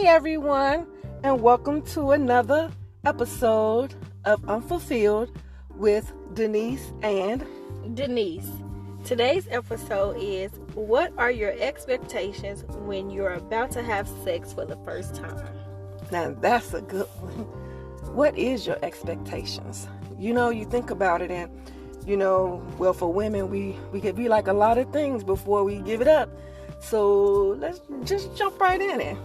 Hey everyone, and welcome to another episode of Unfulfilled with Denise and Denise. Today's episode is, what are your expectations when you're about to have sex for the first time? Now that's a good one. What is your expectations? You think about it and, well, for women, we could be like a lot of things before we give it up. So let's just jump right in it.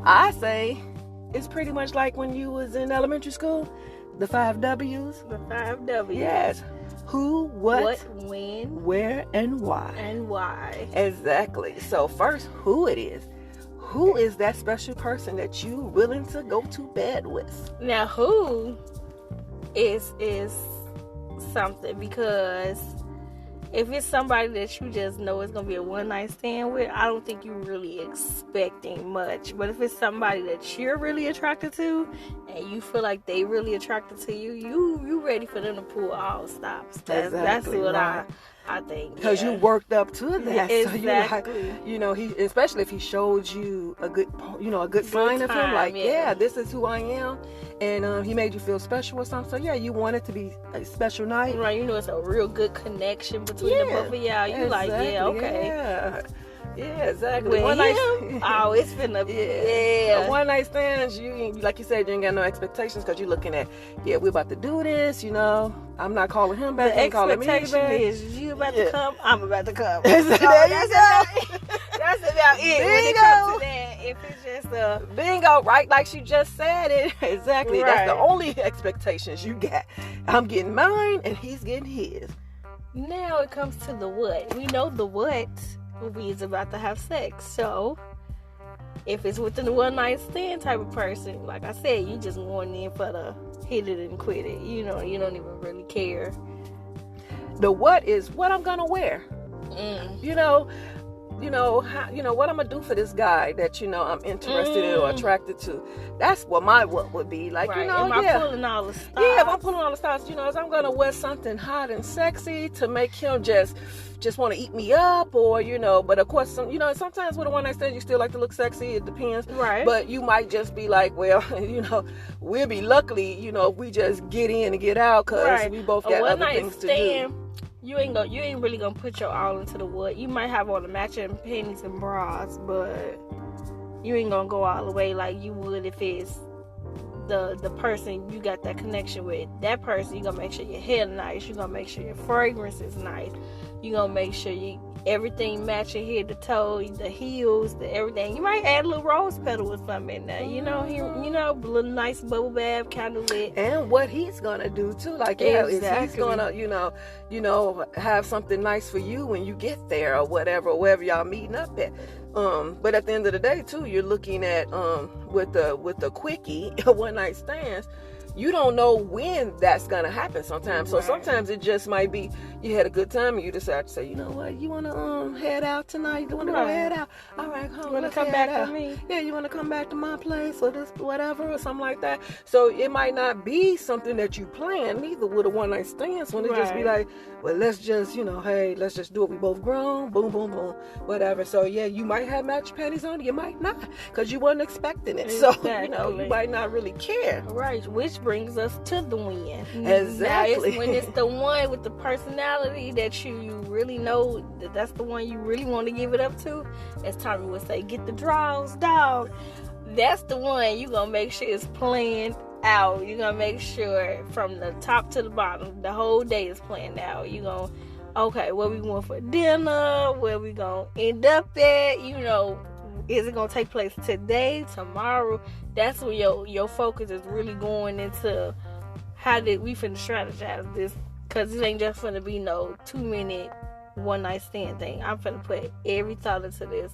I say it's pretty much like when you was in elementary school, the 5 W's. The 5 W's. Yes. Who, what, when, where, and why. And why. Exactly. So first, who it is. Who is that special person that you willing to go to bed with? Now, who is something, because if it's somebody that you just know is going to be a one-night stand with, I don't think you're really expecting much. But if it's somebody that you're really attracted to and you feel like they really attracted to you, you ready for them to pull all stops. That's what right. I think. Because you worked up to that. Exactly. So he, especially if he showed you a good sign of him, like, yeah, this is who I am. And he made you feel special or something. So, yeah, you want it to be a special night. Right, it's a real good connection between the both of y'all. You exactly, like, yeah, okay. Yeah, exactly. It's finna be, A one-night stand, you, like you said, you ain't got no expectations because you're looking at, we're about to do this, I'm not calling him back. The expectation is you about to come, I'm about to come. There you go. That's about it. When it comes to that, if it's just a bingo, right? Like she just said it. Exactly. Right. That's the only expectations you got. I'm getting mine and he's getting his. Now it comes to the what. We know the what we is about to have sex. So if it's within the one night stand type of person, like I said, you just going in for the hit it and quit it. You don't even really care. The what is what I'm gonna wear. What I'm gonna do for this guy that I'm interested in or attracted to. That's what my what would be like. Right. Am I pulling all the stops? Yeah, if I'm pulling all the stops, is I'm gonna wear something hot and sexy to make him just want to eat me up, or But of course, sometimes with a one night stand, you still like to look sexy. It depends, right? But you might just be like, well, we'll be lucky, if we just get in and get out because we both got other things to do. You ain't really gonna put your all into the what. You might have on the matching panties and bras, but you ain't gonna go all the way like you would if it's the person you got that connection with. That person, you gonna make sure your hair nice. You gonna make sure your fragrance is nice. You gonna make sure everything matching head to toe, the heels, the everything. You might add a little rose petal or something in there. A little nice bubble bath, candlelit. And what he's gonna do too, like exactly. Is he's gonna, have something nice for you when you get there or wherever y'all meeting up at. But at the end of the day too, you're looking at with the quickie one night stands. You don't know when that's gonna happen sometimes. So right. Sometimes it just might be you had a good time and you decide to say, you know what, you wanna head out tonight? You wanna go head out? All right, come on. You wanna come back to me? Yeah, you wanna come back to my place or this whatever or something like that. So it might not be something that you plan neither with a one night stand. When it just be like, well, let's just hey, let's just do it. We both grown. Boom, boom, boom, whatever. So yeah, you might have match panties on. You might not because you weren't expecting it. Exactly. So you might not really care. Right, which brings us to the win. Exactly. Now it's when it's the one with the personality that you really know that's the one you really want to give it up to. As Tommy would say, get the draws, dog. That's the one you gonna make sure it's planned out. You're gonna make sure from the top to the bottom the whole day is planned out. You gonna what we want for dinner, where we gonna end up at, is it gonna take place today, tomorrow? That's when your focus is really going into how did we finna strategize this, because it ain't just finna be no 2-minute one night stand thing. I'm finna put every thought into this,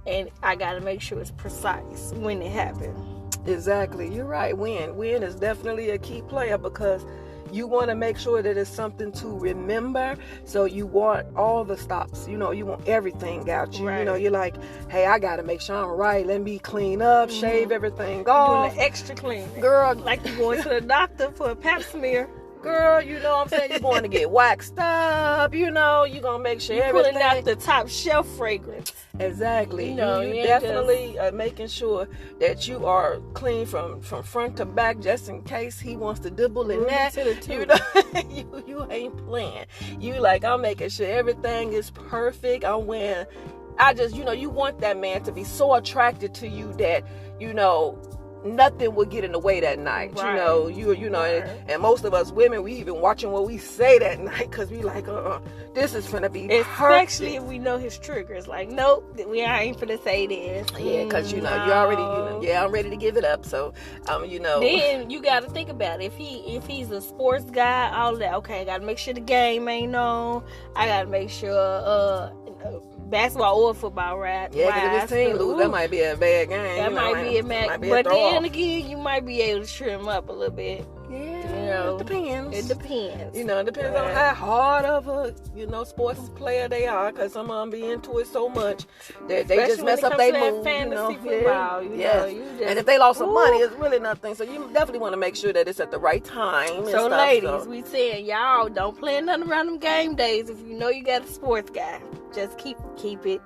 and I gotta make sure it's precise when it happens. Exactly, you're right. Win is definitely a key player because you want to make sure that it's something to remember. So you want all the stops. You want everything out. Right. You're like, hey, I got to make sure I'm right. Let me clean up, shave everything off. Doing the extra clean. Girl. Like you going to the doctor for a pap smear. girl, you know what I'm saying? You're going to get waxed up, you know, you're going to make sure everything. Pulling out the top shelf fragrance. Exactly. You know, you definitely making sure that you are clean from front to back, just in case he wants to dibble in that. You know, you ain't playing. You like, I'm making sure everything is perfect. You want that man to be so attracted to you that, you know, nothing will get in the way that night. Right. You know, right. and most of us women, we even watching what we say that night, because we like, this is finna be especially if we know his triggers. Like, nope, we ain't finna say this. Yeah, because you know, you already, I'm ready to give it up. So, you know. Then you got to think about it. If he's a sports guy, all that. Okay, I got to make sure the game ain't on. I got to make sure, basketball or football, right? Yeah, because if his team lose, that might be a bad game. That might be a match. But then again, you might be able to trim up a little bit. Yeah, you know, it depends. It depends. You know, it depends on how hard of a, you know, sports player they are, because some of them be into it so much that they just mess up their mood. Fantasy football, you know, and if they lost some money, it's really nothing. So you definitely want to make sure that it's at the right time. So ladies, we saying y'all don't play nothing around them game days. If you know you got a sports guy, just keep it.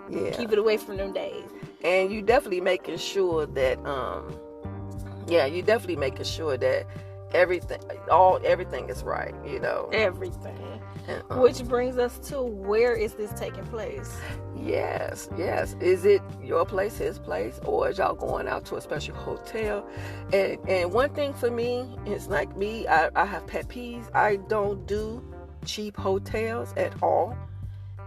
Yeah. Keep it away from them days. And you definitely making sure that you definitely making sure that everything is right, you know. Everything. And, which brings us to, where is this taking place? Yes. Is it your place, his place, or is y'all going out to a special hotel? And one thing for me, it's like me, I have pet peeves. I don't do cheap hotels at all.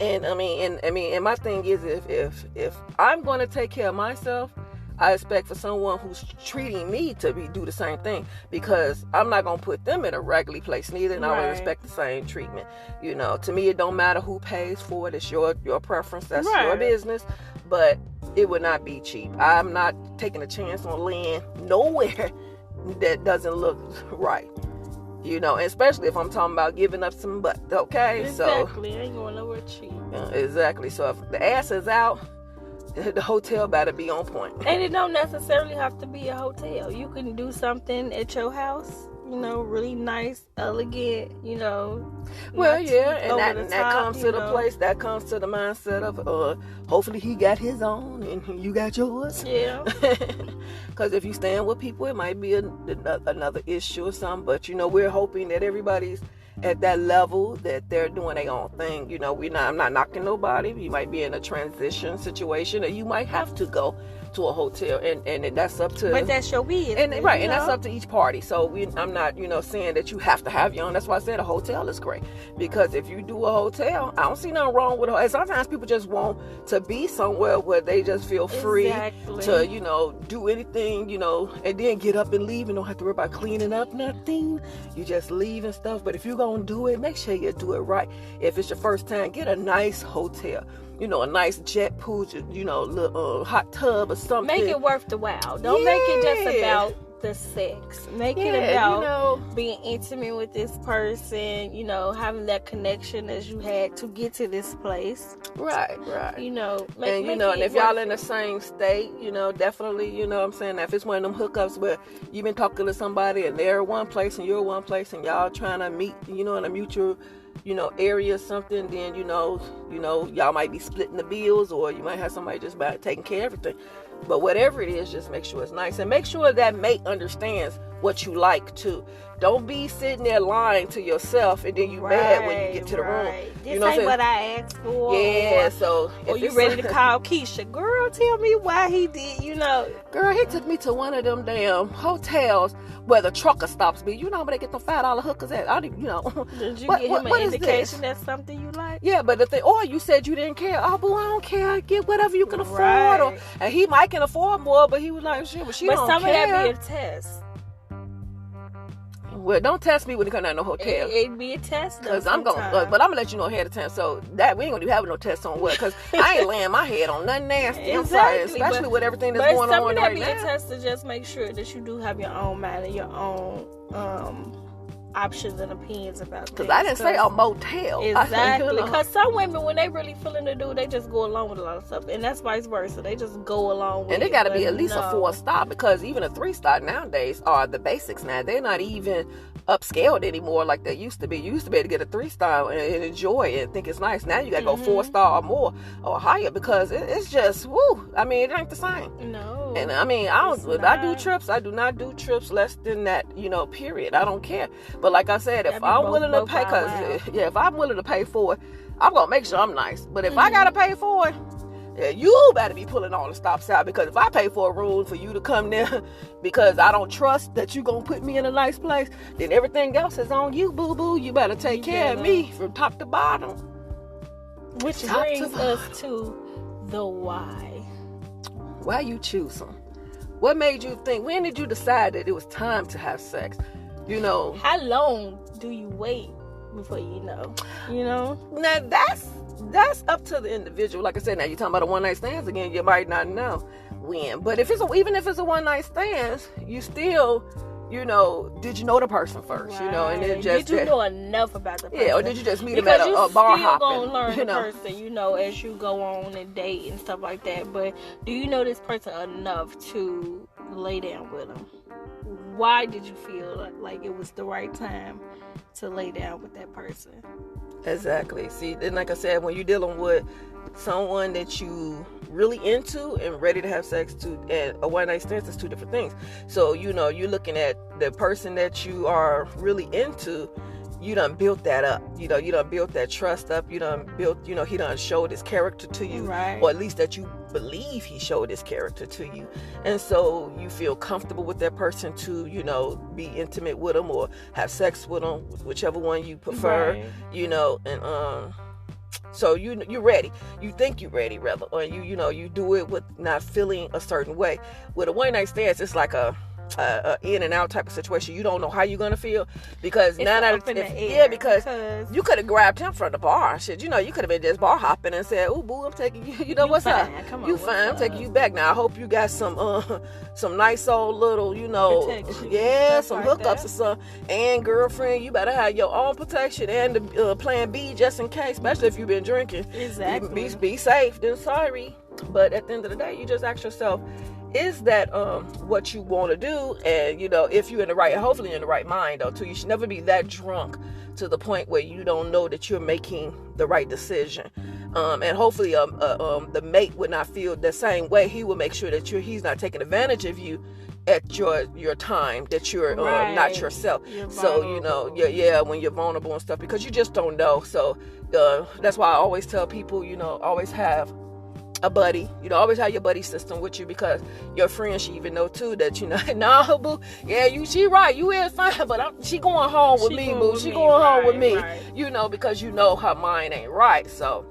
And I mean, my thing is, if I'm going to take care of myself, I expect for someone who's treating me to do the same thing, because I'm not going to put them in a raggedy place neither, and I would expect the same treatment. You know, to me, it don't matter who pays for it. It's your preference. That's your business. But it would not be cheap. I'm not taking a chance on laying nowhere that doesn't look right. You know, especially if I'm talking about giving up some butt, okay? Exactly. I ain't going nowhere cheap. Exactly. So if the ass is out, the hotel better be on point. And it don't necessarily have to be a hotel. You can do something at your house, you know, really nice, elegant, you know. Well, yeah, and that comes to the place, that comes to the mindset of, hopefully he got his own and you got yours. Yeah. Because if you stand with people, it might be another issue or something. But, you know, we're hoping that everybody's at that level, that they're doing their own thing. You know, I'm not knocking nobody. You might be in a transition situation, and you might have to go to a hotel, and that's up to. But that's your business, and that's up to each party. So I'm not, you know, saying that you have to have your own. That's why I said a hotel is great, because if you do a hotel, I don't see nothing wrong with it. And sometimes people just want to be somewhere where they just feel free to, you know, do anything, you know, and then get up and leave and don't have to worry about cleaning up nothing. You just leave and stuff. But if you're gonna do it, make sure you do it right. If it's your first time, get a nice hotel. You know, a nice jet pool, you know, little hot tub or something. Make it worth the while. Don't make it just about the sex. Make it about, you know, being intimate with this person, you know, having that connection as you had to get to this place. Right. You know, and if y'all in the same state, you know, definitely, you know what I'm saying, if it's one of them hookups where you've been talking to somebody and they're one place and you're one place and y'all trying to meet, you know, in a mutual, you know, area or something, then you know, y'all might be splitting the bills, or you might have somebody just taking care of everything. But whatever it is, just make sure it's nice, and make sure that mate understands what you like too. Don't be sitting there lying to yourself and then you mad when you get to the room. This ain't what I asked for. Yeah, or you ready to call Keisha? Girl, tell me why he did, you know. Girl, he took me to one of them damn hotels where the trucker stops me. You know where they get the $5 hookers at? Did you get him an indication that's something you like? Yeah, but you said you didn't care. Oh, boo, I don't care. Get whatever you can afford. And he might can afford more, but he was like, shit, but she don't care. But some of that be a test. Well, don't test me when it comes down to no hotel. It'd be a test, though. Because I'm gonna let you know ahead of time. So that we ain't gonna be having no test on what? Because I ain't laying my head on nothing nasty. Exactly, I'm sorry, especially with everything that's going on right now. But some of that be a test to just make sure that you do have your own mind and your own options and opinions about because I didn't say a motel. Exactly. Because some women, when they really feeling the dude, they just go along with a lot of stuff, and that's vice versa. They just go along with it. And it got to be at least a 4-star, because even a 3-star nowadays are the basics now. They're not even upscaled anymore like they used to be. You used to be able to get a 3-star and enjoy it and think it's nice. Now you got to go 4-star or more or higher, because it's just woo. I mean, it ain't the same. No. And I mean, I do trips. I do not do trips less than that. Period. I don't care. But like I said, if I'm willing to pay, if I'm willing to pay for it, I'm gonna make sure I'm nice. But if I gotta pay for it, yeah, you better be pulling all the stops out, because if I pay for a room for you to come there because I don't trust that you gonna put me in a nice place, then everything else is on you, boo boo. You better take care of me from top to bottom. Which brings us to the why. Why you choose them? What made you think? When did you decide that it was time to have sex? How long do you wait before you know? Now that's up to the individual. Like I said, now you're talking about a one-night stands again. You might not know when, but even if it's a one-night stands, you still, did you know the person first? Right. And it just did you know enough about the person? Yeah, or did you just meet him at a bar hopping? Because you still gonna learn the person, as you go on and date and stuff like that. But do you know this person enough to lay down with him? Why did you feel like it was the right time to lay down with that person? Exactly. See, then like I said, when you're dealing with someone that you really into and ready to have sex to, and a one-night stand is two different things. So, you're looking at the person that you are really into. You done built that up. You done built that trust up. You done built, he done showed his character to you. Right. Or at least that you believe he showed his character to you. And so you feel comfortable with that person to, be intimate with them or have sex with them, whichever one you prefer, and, so you're ready. You think you're ready, rather, or you do it with not feeling a certain way. With a one-night stand, it's like a in and out type of situation. You don't know how you're gonna feel, because because you could have grabbed him from the bar. Shit, you could have been just bar hopping and said, "Ooh, boo, I'm taking you. What's up? You fine? I'm taking you back now. I hope you got some nice old little, protection. some hookups or something. And girlfriend, you better have your own protection and the plan B just in case, especially if you've been drinking. Exactly. Be safe. Then sorry, but at the end of the day, you just ask yourself, is that what you want to do? And if you're hopefully in the right mind though too. You should never be that drunk to the point where you don't know that you're making the right decision. And hopefully the mate would not feel the same way. He will make sure that he's not taking advantage of you at your time, that you're not yourself. So when you're vulnerable and stuff, because you just don't know. So that's why I always tell people, always have a buddy. Always have your buddy system with you, because your friend should even know too that nah, boo, yeah, she right, you is fine, but she going home with me, boo. She going home with me, right. Because her mind ain't right. So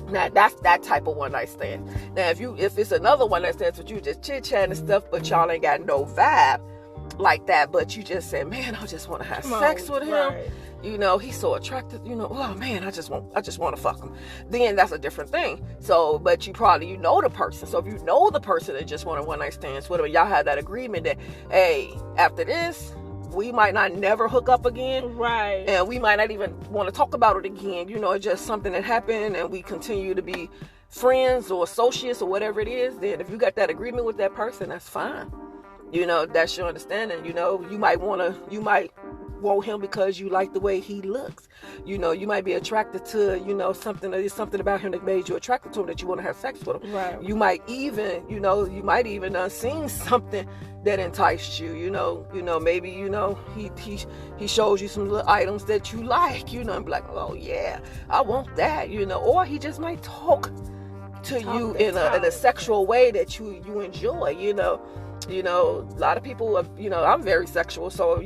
now that's that type of one night stand. Now if it's another one night stand with you just chit chatting and stuff, but y'all ain't got no vibe like that, but you just said, man, I just want to have sex with him. Right. He's so attractive, oh man, I just want to fuck him. Then that's a different thing. So, but you probably, the person. So if you know the person that just want a one night stands with him, y'all have that agreement that, hey, after this, we might not never hook up again. Right. And we might not even want to talk about it again. It's just something that happened and we continue to be friends or associates or whatever it is. Then if you got that agreement with that person, that's fine. That's your understanding. You might want him because you like the way he looks. You might be attracted to, something about him that made you attracted to him, that you want to have sex with him. Right. You might even, seen something that enticed you. Maybe, he shows you some little items that you like, and be like, oh yeah, I want that, or he just might talk to you in a sexual way that you enjoy, a lot of people are, I'm very sexual, so,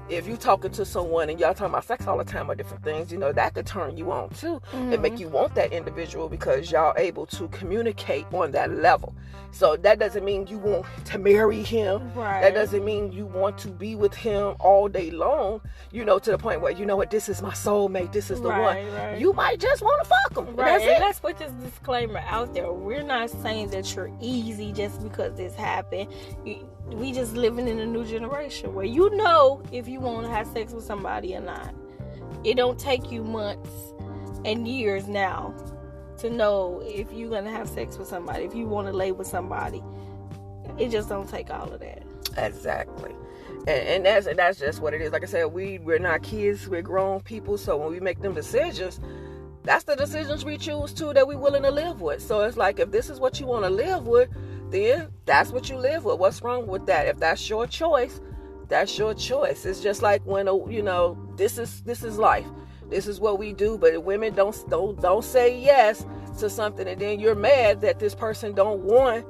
if you're talking to someone and y'all talking about sex all the time or different things, that could turn you on too, and make you want that individual, because y'all able to communicate on that level. So that doesn't mean you want to marry him. Right. That doesn't mean you want to be with him all day long, to the point where, what, this is my soulmate, this is the one. Right. You might just want to fuck him. Right. And let's put this disclaimer out there. We're not saying that you're easy just because this happened. We just living in a new generation where, if you want to have sex with somebody or not. It don't take you months and years now to know if you're gonna have sex with somebody, if you want to lay with somebody. It just don't take all of that. Exactly. And that's just what it is. Like I said, we're not kids, we're grown people. So when we make them decisions, that's the decisions we choose too, that we're willing to live with. So it's like, if this is what you want to live with, then that's what you live with. What's wrong with that? If that's your choice, that's your choice. It's just like when, this is life. This is what we do. But women don't say yes to something, and then you're mad that this person don't want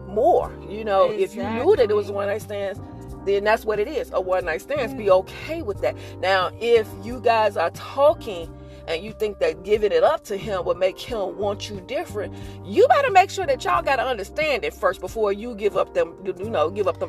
more. Exactly. If you knew that it was a one night stand, then that's what it is, a one night stand. Be okay with that. Now, if you guys are talking and you think that giving it up to him will make him want you different, you better make sure that y'all gotta understand it first before you give up them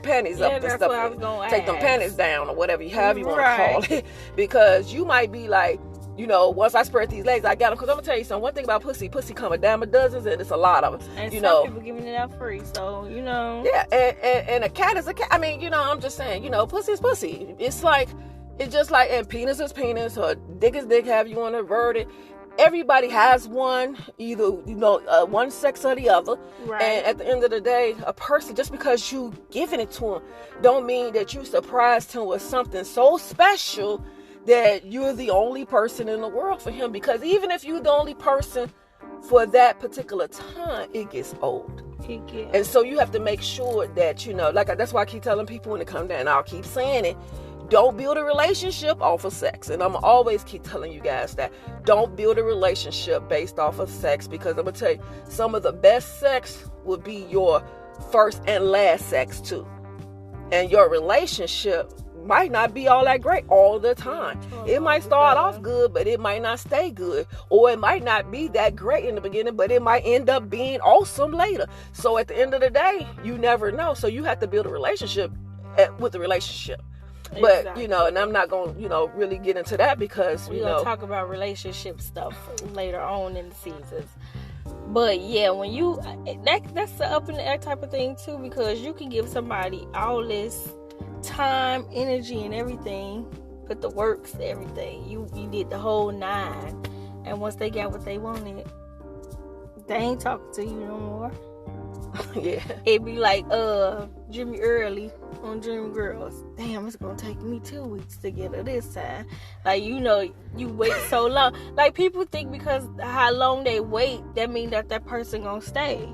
panties up and stuff. Take them panties down or whatever you want to call it. Because you might be like, once I spread these legs, I got them. Because I'm going to tell you something. One thing about pussy come a dime a dozen, and it's a lot of them. And some people giving it out free, so, Yeah, and a cat is a cat. I mean, I'm just saying, pussy is pussy. It's like, and penis is penis, or dick is dick, however you want to word it. Everybody has one, either, one sex or the other. Right. And at the end of the day, a person, just because you giving it to him, don't mean that you surprised him with something so special that you're the only person in the world for him. Because even if you're the only person for that particular time, it gets old. And so you have to make sure that, that's why I keep telling people when they come down, and I'll keep saying it, don't build a relationship off of sex. And I'm always keep telling you guys that. Don't build a relationship based off of sex, because I'm going to tell you, some of the best sex will be your first and last sex too. And your relationship might not be all that great all the time. It might start off good, but it might not stay good. Or it might not be that great in the beginning, but it might end up being awesome later. So at the end of the day, you never know. So you have to build a relationship with the relationship. But, exactly. And I'm not going to, really get into that, because, we're going to talk about relationship stuff later on in the seasons. But yeah, when that's the up in the air type of thing too, because you can give somebody all this time, energy, and everything, put the works, everything. You did the whole 9, and once they got what they wanted, they ain't talking to you no more. Yeah. It'd be like Jimmy Early on Dream Girls. Damn, it's gonna take me 2 weeks to get her this time. Like, you wait so long. Like, people think because how long they wait, that mean that person gonna stay.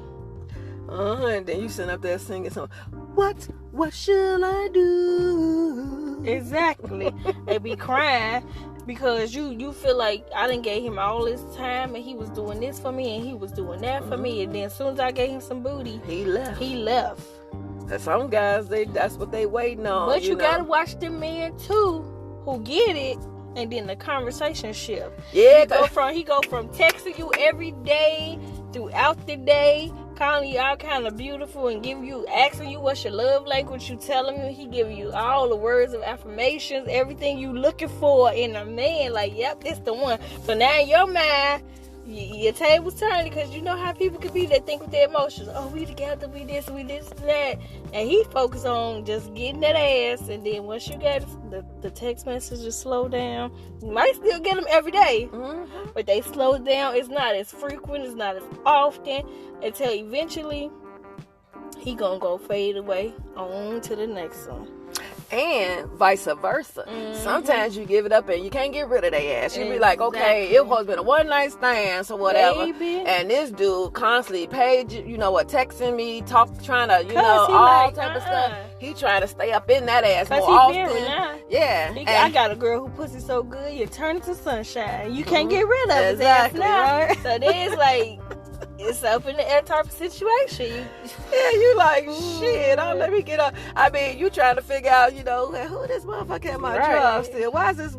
And then you sitting up there singing something. What shall I do? Exactly. They be crying because you feel like I done gave him all this time, and he was doing this for me, and he was doing that for me, and then as soon as I gave him some booty, he left. And some guys, that's what they waiting on. But you gotta watch the men too who get it, and then the conversation shift. Yeah, he go from texting you every day throughout the day, calling you all kind of beautiful, and asking you what's your love language. You telling him, he giving you all the words of affirmations, everything you looking for in a man. Like, yep, this the one. So now in your mind, your table's turning, because you know how people can be. They think with their emotions. Oh, we together, we this, and that. And he focused on just getting that ass. And then once you get the text messages slow down, you might still get them every day. Mm-hmm. But they slow down. It's not as frequent. It's not as often. Until eventually, he gonna go fade away on to the next one. And vice versa. Mm-hmm. Sometimes you give it up and you can't get rid of their ass. You be like, okay, it was been a one night stand, so whatever. Baby. And this dude constantly texting me, trying to, all type of stuff. He trying to stay up in that ass more often. Yeah. I got a girl who pussy so good, you turn it to sunshine. You can't get rid of it. Exactly. Right? So then it's like, it's up in the air type of situation. You like, shit, let me get up. I mean, you trying to figure out, who this motherfucker at my job still? Why is this?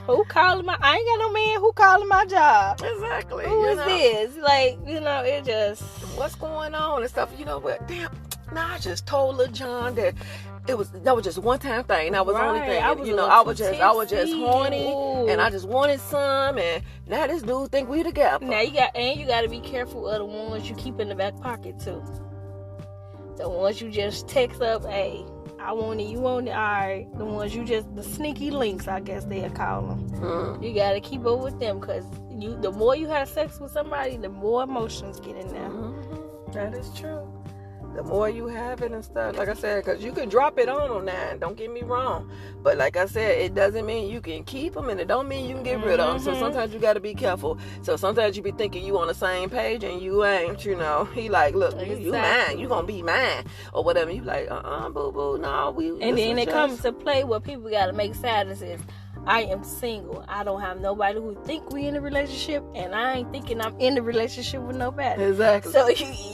Who calling I ain't got no man who calling my job. Exactly. Who is this? Like, it just. What's going on and stuff, but damn, I just told Lil John that that was just a one-time thing. That was the only thing. I was just horny. Ooh. And I just wanted some, and now this dude think we together. Now you got to be careful of the ones you keep in the back pocket too. The ones you just text up, hey, I want it, you want it. All right, the ones you just, the sneaky links, I guess they'll call them. You gotta keep up with them, because the more you have sex with somebody, the more emotions get in there. That is true. The more you have it and stuff, like I said, because you can drop it on 9, don't get me wrong, but like I said, it doesn't mean you can keep them, and it don't mean you can get rid of them. So sometimes you got to be careful. So sometimes you be thinking you on the same page and you ain't, you know. He like, look, you mine, you gonna be mine or whatever. You like, boo boo, no, and then it comes to play where people got to make statuses. I am single. I don't have nobody who think we in a relationship, and I ain't thinking I'm in a relationship with nobody. Exactly.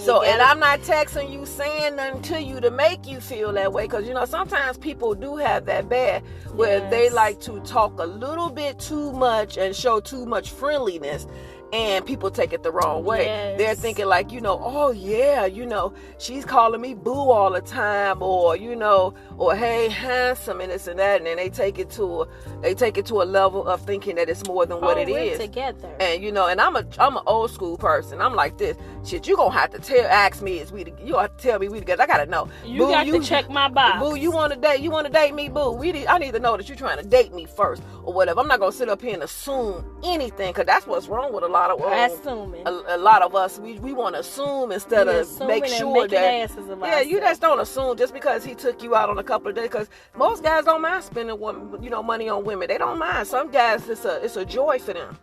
So and I'm not texting you, saying nothing to you to make you feel that way, because you know sometimes people do have that bad where they like to talk a little bit too much and show too much friendliness. And people take it the wrong way. Yes. They're thinking like, you know, oh yeah, you know, she's calling me boo all the time, or you know, or hey handsome and this and that, and then they take it to a level of thinking that it's more than what it is. Together. And you know, and I'm an old school person. I'm like this. Shit, you gonna have to ask me you have to tell me we together. I gotta know. You got to check my box. Boo, you wanna date me, boo. I need to know that you're trying to date me first or whatever. I'm not gonna sit up here and assume anything, because that's what's wrong with a lot of assuming. A lot of us, we want to assume instead of make sure that you just don't assume just because he took you out on a couple of days, because most guys don't mind spending money on women. They don't mind. Some guys, it's a joy for them,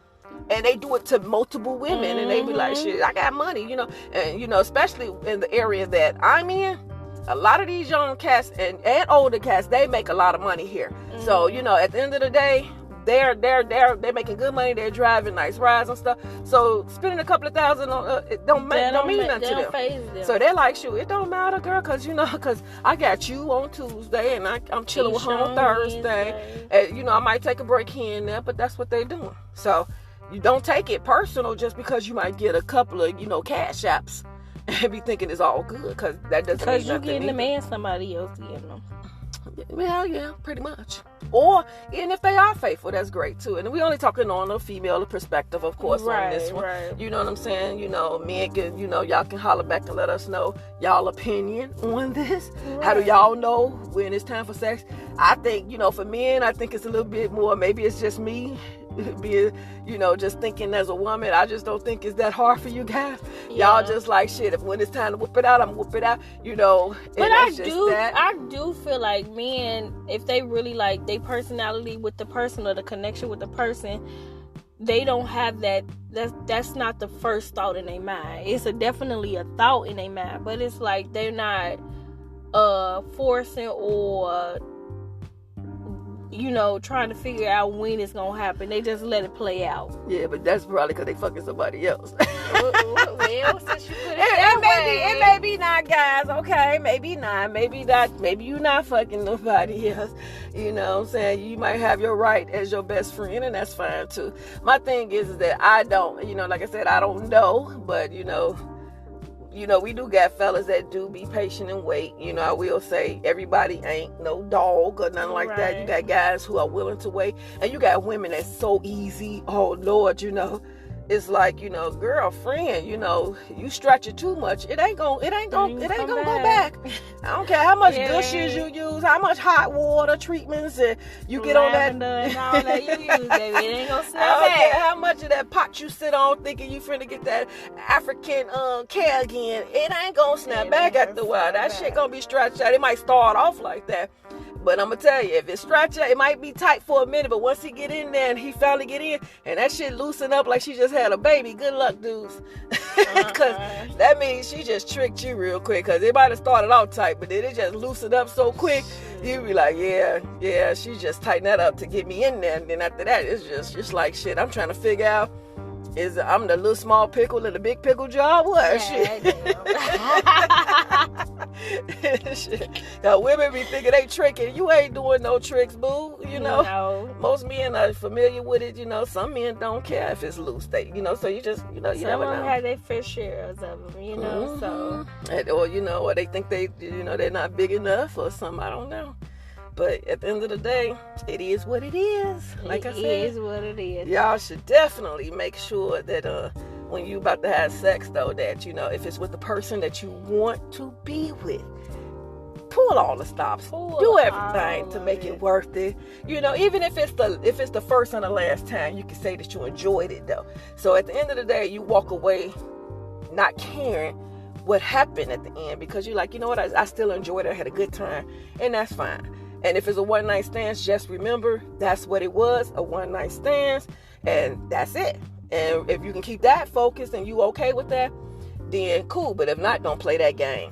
and they do it to multiple women, and they be like, shit, I got money, you know. And you know, especially in the area that I'm in, a lot of these young cats and older cats, they make a lot of money here. So you know, at the end of the day, they're making good money. They're driving nice rides and stuff. So spending a couple of $1,000 on it don't mean nothing to them. So they're like, shoot, it don't matter, girl, because you know, because I got you on Tuesday and I'm chilling with her on Thursday. And you know, I might take a break here and there, but that's what they're doing. So you don't take it personal just because you might get a couple of, you know, cash apps and be thinking it's all good, because that doesn't mean nothing. Because you getting the man somebody else getting them. Well, yeah, pretty much. Or even if they are faithful, that's great too. And we only talking on a female perspective, of course, on this one. Right. You know what I'm saying? You know, men can, you know, y'all can holler back and let us know y'all opinion on this. Right. How do y'all know when it's time for sex? I think, you know, for men, I think it's a little bit more, maybe it's just me being, you know, just thinking as a woman. I just don't think it's that hard for you guys. Yeah. Y'all just like, shit, if when it's time to whoop it out, I'm whoop it out, you know. But I do feel like men, if they really like their personality with the person or the connection with the person, they don't have that's not the first thought in their mind. It's definitely a thought in their mind, but it's like they're not forcing or, you know, trying to figure out when it's gonna happen. They just let it play out. Yeah, but that's probably because they fucking somebody else. Well, since you put it may be not, guys. Okay, maybe not. Maybe you not fucking nobody else. You know what I'm saying? You might have your right as your best friend, and that's fine too. My thing is that I don't, you know, like I said, I don't know, but you know, we do got fellas that do be patient and wait. You know, I will say everybody ain't no dog or nothing like that. You got guys who are willing to wait, and you got women that's so easy. Oh Lord, you know, it's like, you know, girlfriend, you know, you stretch it too much, it ain't gonna go back. I don't care how much gushes you use, how much hot water treatments and you get on that, and all that you use, baby. It ain't gonna snap back. Care how much of that pot you sit on thinking you finna get that African care again, it ain't gonna snap back after a while. That shit gonna be stretched out. It might start off like that, but I'm gonna tell you, if it's stretched out, it might be tight for a minute, but once he get in there and he finally get in and that shit loosen up like she just had a baby, good luck, dudes. Because that means she just tricked you real quick, because it might have started out tight, but then it just loosened up so quick, you be like, yeah, she just tightened that up to get me in there. And then after that, it's just like, shit, I'm trying to figure out, I'm the little small pickle in the big pickle jar? What? Shit. Now, women be thinking they tricking. You ain't doing no tricks, boo. You know? No. Most men are familiar with it. You know, some men don't care if it's loose. You know, so you just, you know, you never know. Some have their fair share of them, you know, so. Or, you know, or they think they're not big enough or something. I don't know. But at the end of the day, it is what it is. Like I said, it is what it is. Y'all should definitely make sure that when you about to have sex, though, that, you know, if it's with the person that you want to be with, pull all the stops. Do everything to make it worth it. Even if it's the first and the last time, you can say that you enjoyed it though. So at the end of the day, you walk away not caring what happened at the end, because you're like, you know what, I still enjoyed it. I had a good time, and that's fine. And if it's a one night stand, just remember that's what it was, a one night stand, and that's it. And if you can keep that focused and you okay with that, then cool. But if not, don't play that game.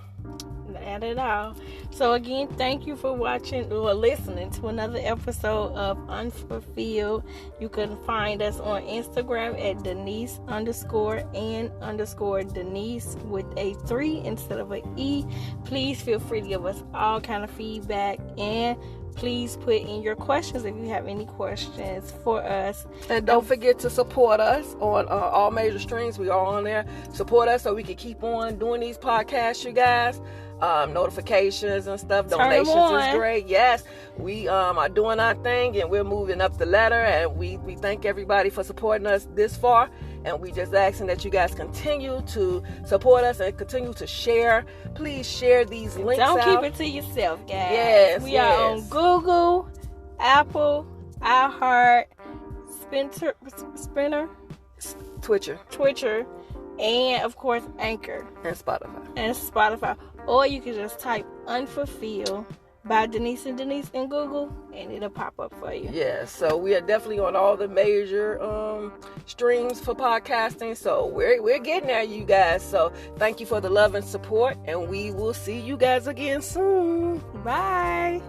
Not at all. So again, thank you for watching or listening to another episode of Unfulfilled. You can find us on Instagram at Denise_and_Denise with a 3 instead of an E. Please feel free to give us all kind of feedback, and please put in your questions if you have any questions for us. And don't forget to support us on all major streams. We are on there. Support us so we can keep on doing these podcasts, you guys. Notifications and stuff. Donations is great. Yes, we are doing our thing, and we're moving up the ladder, and we thank everybody for supporting us this far, and we just asking that you guys continue to support us and continue to share. Please share these links. Don't keep it to yourself, guys. Yes, we are on Google, Apple, iHeart, Spinner, Twitcher, and of course Anchor and Spotify. Or you can just type Unfulfilled by Denise and Denise in Google, and it'll pop up for you. Yeah, so we are definitely on all the major streams for podcasting. So we're getting there, you guys. So thank you for the love and support, and we will see you guys again soon. Bye.